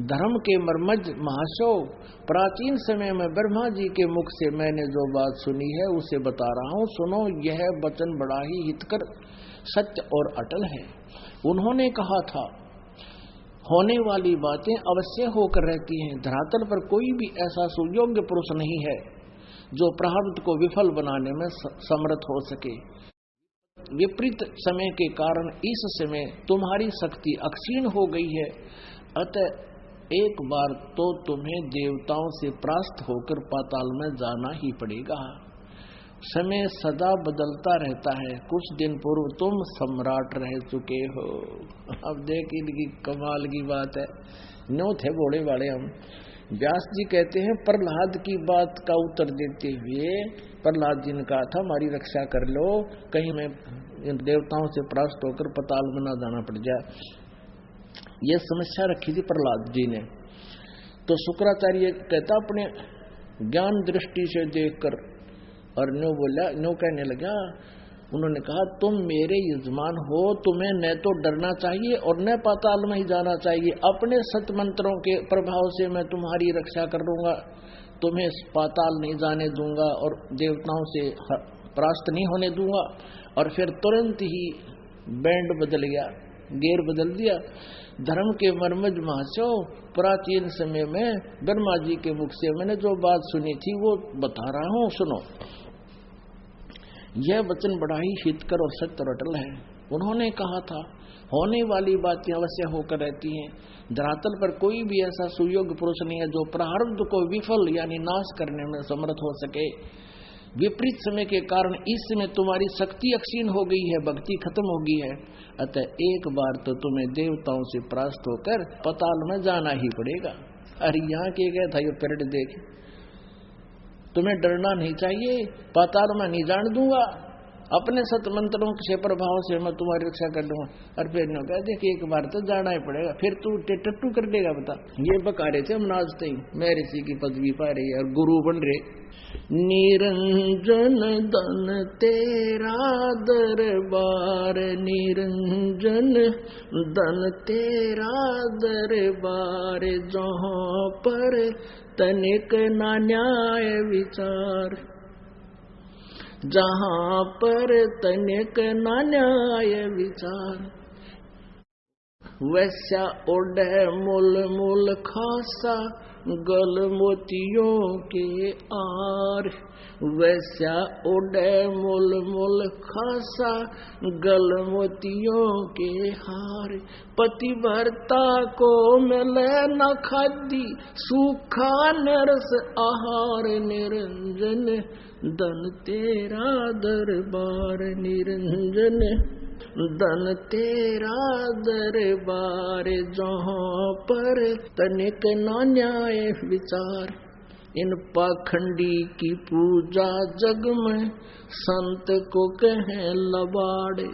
धर्म के मर्मज महाशव, प्राचीन समय में ब्रह्मा जी के मुख से मैंने जो बात सुनी है उसे बता रहा हूँ, सुनो। यह वचन बड़ा ही हितकर, सत्य और अटल है। उन्होंने कहा था, होने वाली बातें अवश्य होकर रहती हैं। धरातल पर कोई भी ऐसा सुयोग्य पुरुष नहीं है जो प्रारब्ध को विफल बनाने में समर्थ हो सके। विपरीत समय के कारण इस समय तुम्हारी शक्ति अक्षीण हो गई है, अतः एक बार तो तुम्हें देवताओं से परास्त होकर पाताल में जाना ही पड़ेगा। समय सदा बदलता रहता है। कुछ दिन पूर्व तुम सम्राट रह चुके हो। अब देख इनकी कमाल की बात है, न्यों थे भोले वाले हम। व्यास जी कहते हैं प्रहलाद की बात का उत्तर देते हुए प्रहलाद जी ने कहा था, हमारी रक्षा कर लो, कहीं मैं देवताओं से परास्त होकर पाताल में न जाना पड़ जाए। ये समस्या रखी थी प्रहलाद जी ने। तो शुक्राचार्य कहता अपने ज्ञान दृष्टि से देखकर, और न्यू बोला, न्यू कहने लगा, उन्होंने कहा तुम मेरे यजमान हो, तुम्हें न तो डरना चाहिए और न पाताल में ही जाना चाहिए। अपने सत मंत्रों के प्रभाव से मैं तुम्हारी रक्षा कर लूंगा, तुम्हें पाताल नहीं जाने दूंगा और देवताओं से परास्त नहीं होने दूंगा। और फिर तुरंत ही बैंड बदल गया, गेर बदल दिया। धर्म के मर्मज महाशव, प्राचीन समय में ब्रह्मा जी के मुख से मैंने जो बात सुनी थी वो बता रहा हूँ, सुनो। यह वचन बड़ा ही हितकर और सत्य और अटल है। उन्होंने कहा था, होने वाली बातें अवश्य होकर रहती हैं। धरातल पर कोई भी ऐसा सुयोग्य पुरुष नहीं है जो प्रारब्ध को विफल यानी नाश करने में समर्थ हो सके। विपरीत समय के कारण इस समय तुम्हारी शक्ति अक्षीण हो गई है, भक्ति खत्म हो गई है, अतः एक बार तो तुम्हें देवताओं से परास्त होकर पाताल में जाना ही पड़ेगा। अरे यहाँ के गया था ये पेड़ देख, तुम्हें डरना नहीं चाहिए, पाताल में नहीं जान दूंगा, अपने सत मंत्रों से प्रभाव से मैं तुम्हारी रक्षा कर दूंगा। और फिर न कहा, देख एक बार तो जाना ही पड़ेगा, फिर तू टट्टू कर देगा बता। ये बका रहे थे हम नाचते ही, मैं ऋषि की पदवी पा रही और गुरु बन रहे। निरंजन दन तेरा दरबार, निरंजन दन तेरा दरबार, जहाँ पर तनिक ना न्याय विचार, जहाँ पर तनिक ना न्याय विचार। वैसा ओढ़े मूल मूल खासा, गल मोतियों के आर, वैसा ओढ़े मूल मूल खासा, गल मोतियों के हार। पतिव्रता को मिले न खादी, सूखा नरस आहार, निरंजन दन तेरा दरबार, निरंजन दन तेरा दरबार, जहाँ पर तनिक ना न्याय विचार। इन पाखंडी की पूजा जग में संत को कहें लबाड़े,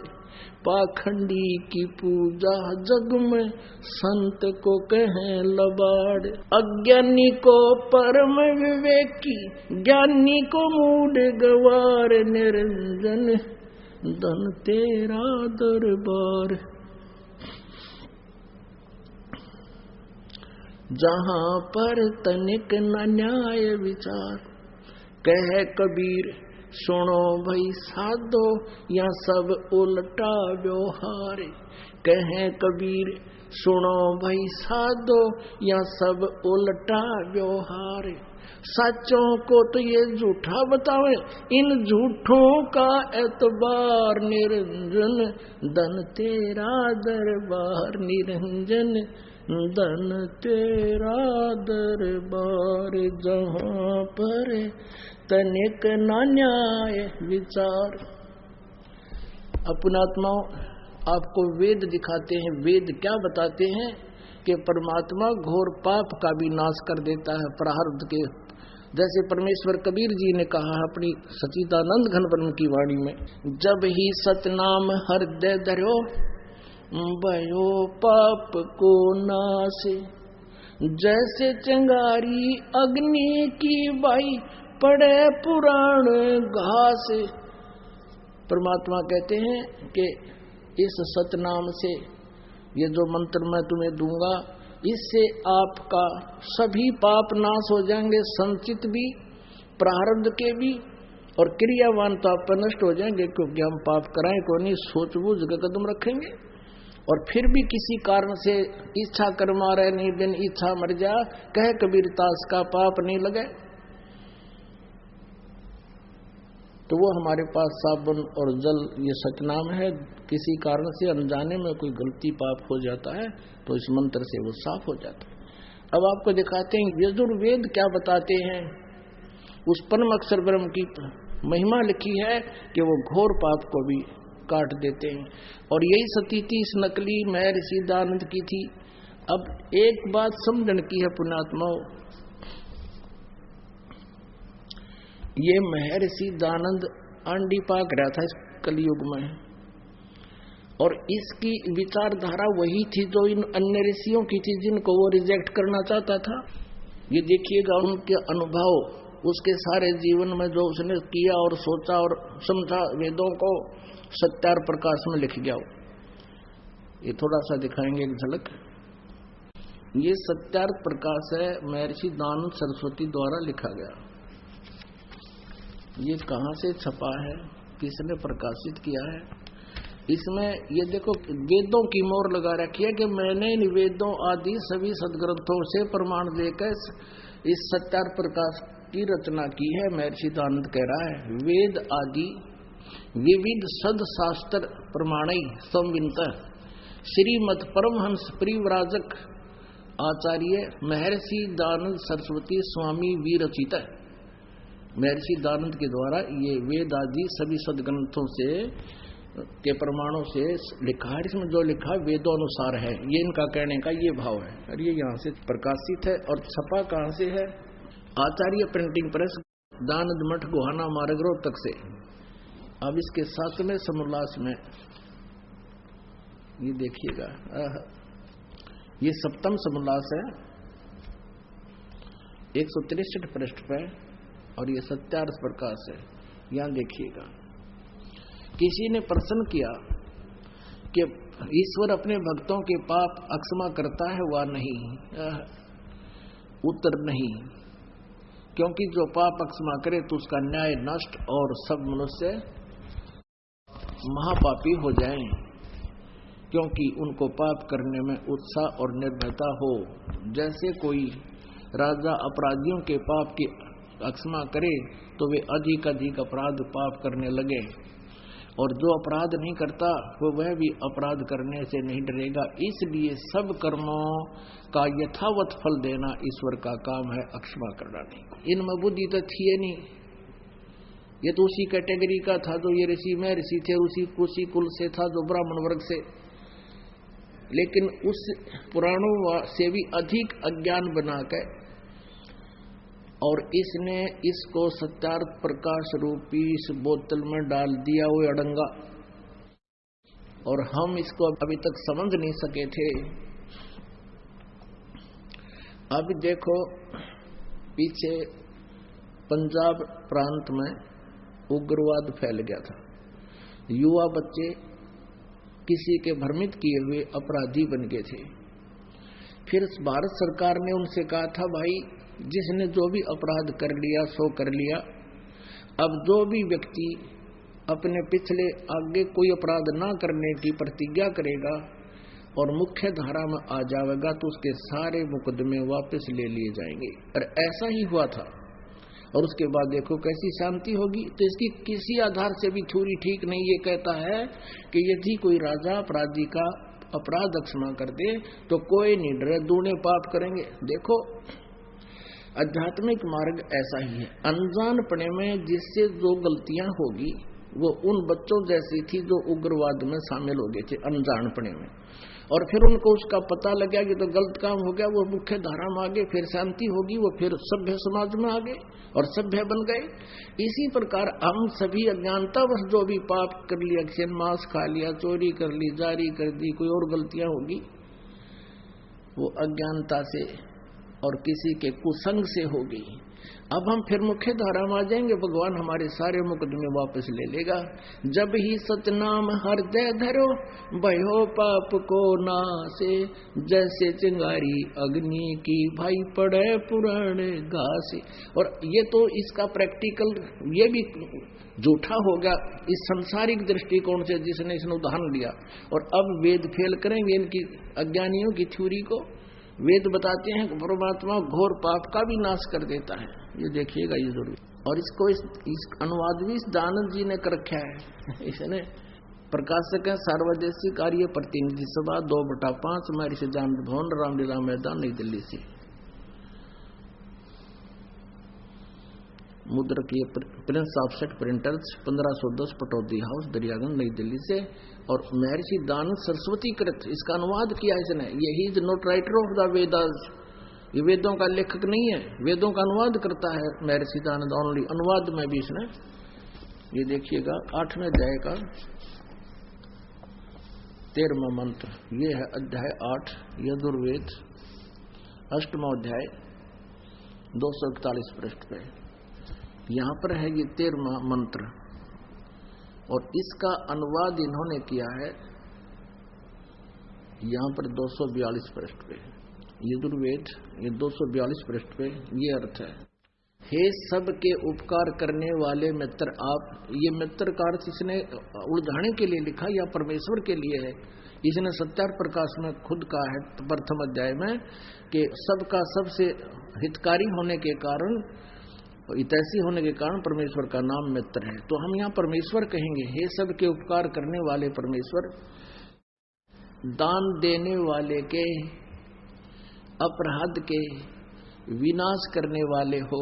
पाखंडी की पूजा जग में संत को कहें लबाड़। अज्ञानी को परम विवेकी, ज्ञानी को मूढ़ गवार, निरंजन दन तेरा दरबार, जहाँ पर तनिक न न्याय विचार। कह कबीर सुनो भई साधो, या सब उल्टा व्यवहार। कहे कबीर सुनो भई साधो, या सब उल्टा व्यवहार। सच्चों को तो ये झूठा बतावे, इन झूठों का एतबार निरंजन, धन तेरा दरबार निरंजन, धन तेरा दरबार, जहाँ पर तनिक न न्याय विचार। अपनात्माओं, आपको वेद दिखाते हैं। वेद क्या बताते हैं कि परमात्मा घोर पाप का भी नाश कर देता है प्रारब्ध के। जैसे परमेश्वर कबीर जी ने कहा अपनी सच्चिदानंद घन ब्रह्म की वाणी में, जब ही सतनाम हृदय धरो भयो पाप को नासे, जैसे चिंगारी अग्नि की बाई पड़े पुराण घास। परमात्मा कहते हैं कि इस सतनाम से, ये जो मंत्र मैं तुम्हें दूंगा, इससे आपका सभी पाप नाश हो जाएंगे, संचित भी, प्रारब्ध के भी, और क्रियावान तो आप पर नष्ट हो जाएंगे, क्योंकि हम पाप कराएं को नहीं, सोच-बूझ के कदम रखेंगे। और फिर भी किसी कारण से इच्छा कर मारे नहीं, बिन इच्छा मर जा, कहे कबीर तास का पाप नहीं लगे, तो वो हमारे पास साबुन और जल, ये सतनाम है। किसी कारण से अनजाने में कोई गलती पाप हो जाता है तो इस मंत्र से वो साफ हो जाता है। अब आपको दिखाते हैं यजुर्वेद क्या बताते हैं। उस परम अक्षर ब्रह्म की महिमा लिखी है कि वो घोर पाप को भी काट देते हैं। और यही स्थिति इस नकली महर्षि दानंद की थी। अब एक बात समझण की है पुण्यात्माओं, ये महर्षि दानंद आंडी पाक रहा था इस कलयुग में, और इसकी विचारधारा वही थी जो इन अन्य ऋषियों की थी जिनको वो रिजेक्ट करना चाहता था। ये देखिएगा उनके अनुभव, उसके सारे जीवन में जो उसने किया और सोचा और समझा, वेदों को सत्यार प्रकाश में लिख गया। ये थोड़ा सा दिखाएंगे एक झलक। ये सत्यार प्रकाश है, महर्षि दानंद सरस्वती द्वारा लिखा गया। ये कहाँ से छपा है, किसने प्रकाशित किया है? इसमें ये देखो वेदों की मोहर लगा रखी है कि मैंने इन वेदों आदि सभी सदग्रंथों से प्रमाण देकर इस सत्यार प्रकाश की रचना की है। महर्षि दानंद कह रहा है, वेद आदि विविध सद शास्त्र प्रमाणई संविनत श्रीमद परमहंस परिव्राजक आचार्य महर्षि दानंद सरस्वती स्वामी विरचित। महर्षि दानंद के द्वारा ये वेद आदि सभी सदग्रंथों से के प्रमाणों से लिखा है। इसमें जो लिखा वेदों अनुसार है, ये इनका कहने का ये भाव है। और ये यहाँ से प्रकाशित है। और छपा कहाँ से है? आचार्य प्रिंटिंग प्रेस, दानंद मठ, गोहाना मार्ग रोहतक से। अब इसके 7वें समोल्लास में ये देखिएगा, ये 7वां समोल्लास है, 163 पृष्ठ पे, और ये सत्यार प्रकाश है। यहां देखिएगा, किसी ने प्रश्न किया कि ईश्वर अपने भक्तों के पाप अक्षमा करता है वा नहीं? उत्तर नहीं, क्योंकि जो पाप अक्षमा करे तो उसका न्याय नष्ट और सब मनुष्य महापापी हो जाएं, क्योंकि उनको पाप करने में उत्साह और निर्भयता हो। जैसे कोई राजा अपराधियों के पाप की अक्षमा करे तो वे अधिक अधिक अपराध पाप करने लगे, और जो अपराध नहीं करता वह भी अपराध करने से नहीं डरेगा। इसलिए सब कर्मों का यथावत फल देना ईश्वर का काम है, अक्षमा करना नहीं। इनमें बुद्धि तो थी नहीं, ये तो उसी कैटेगरी का था जो ये ऋषि में ऋषि थे, उसी कुल से था जो ब्राह्मण वर्ग से, लेकिन उस पुराणों से भी अधिक अज्ञान बनाकर और इसने इसको सत्यार्थ प्रकाश रूपी इस बोतल में डाल दिया वो अड़ंगा, और हम इसको अभी तक समझ नहीं सके थे। अभी देखो, पीछे पंजाब प्रांत में उग्रवाद फैल गया था, युवा बच्चे किसी के भ्रमित किए हुए अपराधी बन गए थे। फिर भारत सरकार ने उनसे कहा था, भाई जिसने जो भी अपराध कर लिया सो कर लिया, अब जो भी व्यक्ति अपने पिछले आगे कोई अपराध ना करने की प्रतिज्ञा करेगा और मुख्य धारा में आ जाएगा तो उसके सारे मुकदमे वापस ले लिए जाएंगे। और ऐसा ही हुआ था। और उसके बाद देखो कैसी शांति होगी। तो इसकी किसी आधार से भी थ्योरी ठीक नहीं। ये कहता है कि यदि कोई राजा अपराधी का अपराध क्षमा कर दे तो कोई नहीं डरे, दूने पाप करेंगे। देखो आध्यात्मिक मार्ग ऐसा ही है। अनजानपने में जिससे जो गलतियां होगी वो उन बच्चों जैसी थी जो उग्रवाद में शामिल हो गए थे अनजानपने में, और फिर उनको उसका पता लग गया कि तो गलत काम हो गया, वो मुख्य धारा में आ गए, फिर शांति होगी, वो फिर सभ्य समाज में आ गए और सभ्य बन गए। इसी प्रकार हम सभी अज्ञानतावश जो भी पाप कर लिया, क्षण मांस खा लिया, चोरी कर ली, जारी कर दी, कोई और गलतियां होगी, वो अज्ञानता से और किसी के कुसंग से हो गई। अब हम फिर मुख्य धारा में आ जाएंगे, भगवान हमारे सारे मुकदमे वापस ले लेगा। जब ही सतनाम हृदय धरो भयो पाप को नासे, जैसे चिंगारी अग्नि की भाई पड़े पुराने घासे। और ये तो इसका प्रैक्टिकल ये भी झूठा होगा इस संसारिक दृष्टिकोण से जिसने इसने उदाहरण दिया। और अब वेद फेल करेंगे इनकी अज्ञानियों की थ्योरी को। वेद बताते हैं कि परमात्मा घोर पाप का भी नाश कर देता है, ये देखिएगा ये जरूर। और इसको इस अनुवाद भी दानंद जी ने कर रखा है। इसने प्रकाशक है सार्वदेशिक कार्य प्रतिनिधि सभा 2/5 महर्षि जानत भवन रामलीला मैदान नई दिल्ली से। मुद्रक ये Prince offset printers 1510 Pataudi house Daryaganj नई दिल्ली से। और महर्षि दानंद सरस्वती कृत इसका अनुवाद किया इसने। यही is not writer of the Vedas, ये वेदों का लेखक नहीं है, वेदों का अनुवाद करता है महर्षि दानंद ओनली। अनुवाद में भी इसने ये देखिएगा 8वें अध्याय का 13वां मंत्र, ये है अध्याय 8 यजुर्वेद 8वां अध्याय 241 पृष्ठ पे। यहां पर है ये 13वां मंत्र और इसका अनुवाद इन्होंने किया है यहां पर 242 पृष्ठ पे। यजुर्वेद ये 242 पृष्ठ पे ये अर्थ है, हे सबके उपकार करने वाले मित्र आप। ये मित्र का अर्थ इसने उलझाने के लिए लिखा या परमेश्वर के लिए है। इसने सत्यार्थ प्रकाश में खुद कहा है प्रथम अध्याय में कि सबका सबसे हितकारी होने के कारण, हितैषी होने के कारण परमेश्वर का नाम मित्र है। तो हम यहाँ परमेश्वर कहेंगे, हे सबके उपकार करने वाले परमेश्वर, दान देने वाले के अपराध के विनाश करने वाले हो।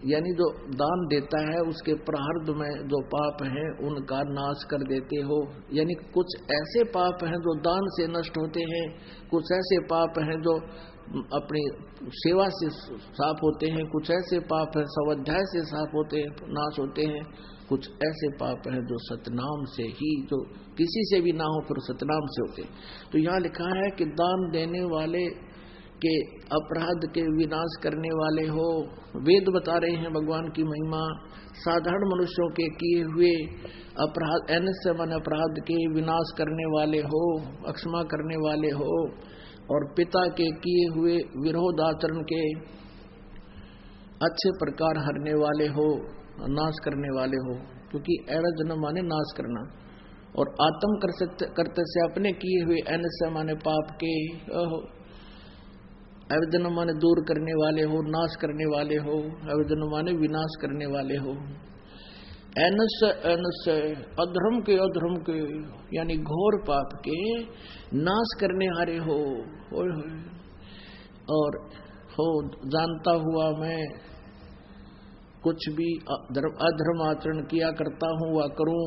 यानी जो दान देता है उसके प्रारब्ध में जो पाप हैं उनका नाश कर देते हो। यानी कुछ ऐसे पाप हैं जो दान से नष्ट होते हैं, कुछ ऐसे पाप हैं जो अपनी सेवा से साफ होते हैं, कुछ ऐसे पाप हैं स्वाध्याय से साफ होते हैं, नाश होते हैं, कुछ ऐसे पाप हैं जो सतनाम से ही, जो किसी से भी ना हो फिर सतनाम से होते। तो यहाँ लिखा है कि दान देने वाले के अपराध के विनाश करने वाले हो। वेद बता रहे हैं भगवान की महिमा। साधारण मनुष्यों के किए हुए अपराध, एनस्य मन अपराध के विनाश करने वाले हो, अक्षमा करने वाले हो। और पिता के किए हुए विरोध आचरण के अच्छे प्रकार हरने वाले हो, नाश करने वाले हो। क्योंकि एवजन माने नाश करना, और आत्म करते से अपने किए हुए एनस्य माने पाप के, अवजन माने दूर करने वाले हो, नाश करने वाले हो, अवजन माने विनाश करने वाले हो। एनस्य अधर्म के यानी घोर पाप के नाश करने हारे हो। और हो जानता हुआ मैं कुछ भी अधर्म आचरण किया करता हूँ वा करूं,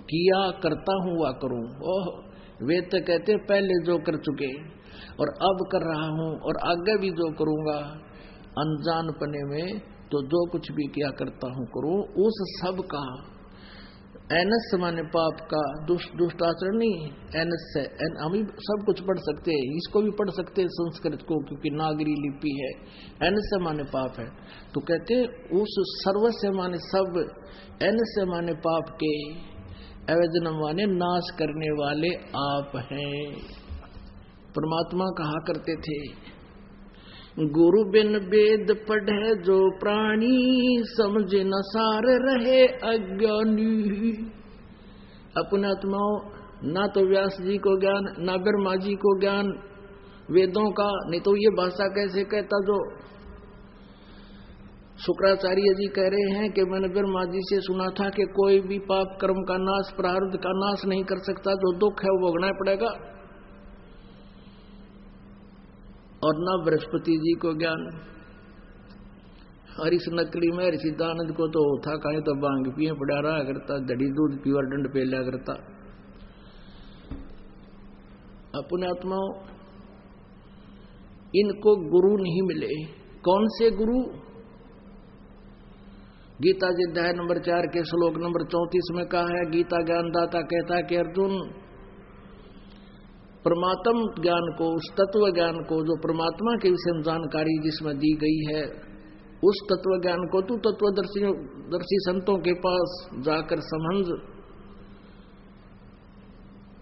किया करता हूँ वा करूं। ओह, वे तो कहते पहले जो कर चुके और अब कर रहा हूं और आगे भी जो करूंगा, अनजानपने में तो जो कुछ भी किया करता हूं करूं, उस सब का एनस माने पाप का, दुष्ट आचरण नहीं, एनस है। हम भी सब कुछ पढ़ सकते हैं, इसको भी पढ़ सकते हैं संस्कृत को, क्योंकि नागरी लिपि है। एनस माने पाप है, तो कहते उस सर्वस्य माने सब, एनस माने पाप के, अवैधन माने नाश करने वाले आप हैं। परमात्मा कहा करते थे, गुरु बिन वेद पढ़े जो प्राणी, समझे न सार रहे अज्ञानी। अपने आत्माओं, ना तो व्यास जी को ज्ञान, ना ब्रह्मा जी को ज्ञान वेदों का, नहीं तो ये भाषा कैसे कहता जो शुक्राचार्य जी कह रहे हैं कि मैंने ब्रह्मा जी से सुना था कि कोई भी पाप कर्म का नाश, प्रारब्ध का नाश नहीं कर सकता, जो दुख है वो भोगना पड़ेगा। और ना बृहस्पति जी को ज्ञान। और इस नकली में ऋषिदानंद को तो था कहीं तो बांग पिए पड़ा रहा करता, दड़ी दूध पीवर दंड पे लिया करता। अपने आत्माओं, इनको गुरु नहीं मिले। कौन से गुरु? गीता जी अध्याय नंबर 4 के श्लोक नंबर 34 में कहा है, गीता ज्ञानदाता कहता है कि अर्जुन, परमात्म ज्ञान को, उस तत्व ज्ञान को जो परमात्मा के विषय में जानकारी जिसमें दी गई है, उस तत्व ज्ञान को तू तत्वदर्शी संतों के पास जाकर समझ,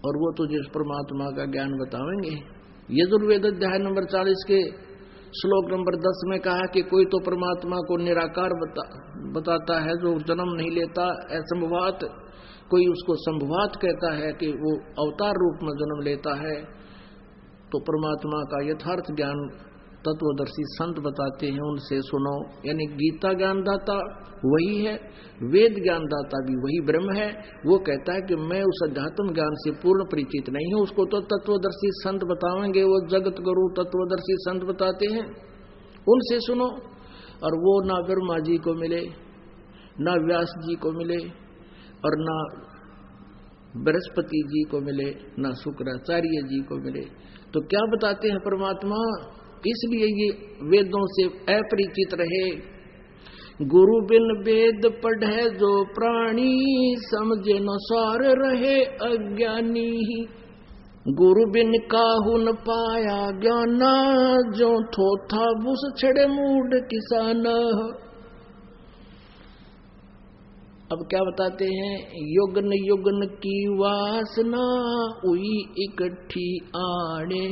और वो तुझे परमात्मा का ज्ञान बतावेंगे। यजुर्वेद अध्याय नंबर 40 के श्लोक नंबर 10 में कहा कि कोई तो परमात्मा को निराकार बताता है, जो जन्म नहीं लेता, असंभवात। कोई उसको संभवात कहता है कि वो अवतार रूप में जन्म लेता है। तो परमात्मा का यथार्थ ज्ञान तत्वदर्शी संत बताते हैं, उनसे सुनो। यानी गीता ज्ञानदाता वही है, वेद ज्ञानदाता भी वही ब्रह्म है। वो कहता है कि मैं उस अध्यात्म ज्ञान से पूर्ण परिचित नहीं हूं, उसको तो तत्वदर्शी संत बताएंगे। वो जगत गुरु तत्वदर्शी संत बताते हैं, उनसे सुनो। और वो ना ब्रह्मा जी को मिले, ना व्यास जी को मिले, और ना बृहस्पति जी को मिले, ना शुक्राचार्य जी को मिले। तो क्या बताते हैं परमात्मा? इसलिए ये वेदों से अपरिचित रहे। गुरु बिन वेद पढ़े जो प्राणी, समझे न सार रहे अज्ञानी। गुरु बिन काहू न पाया ज्ञाना, जो थोथा बुस छड़े मूड किसान। अब क्या बताते हैं? युगन युगन की वासना, हुई इकट्ठी आड़े।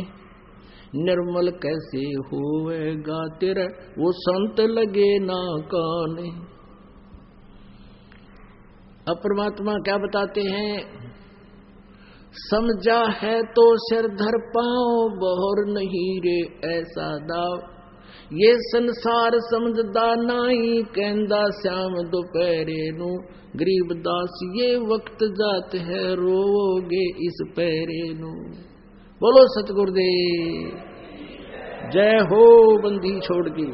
निर्मल कैसे होएगा तेरा, वो संत लगे ना काने। अब परमात्मा क्या बताते हैं? समझा है तो सिर धर पाओ, बहर नहीं रे ऐसा दाव। ये संसार समझदा नाई, कहंदा श्याम दोपहरे नू। गरीबदास ये वक्त जात है, रोगे इस पैरे नू। बोलो सतगुरुदेव जय हो, बंदी छोड़ की।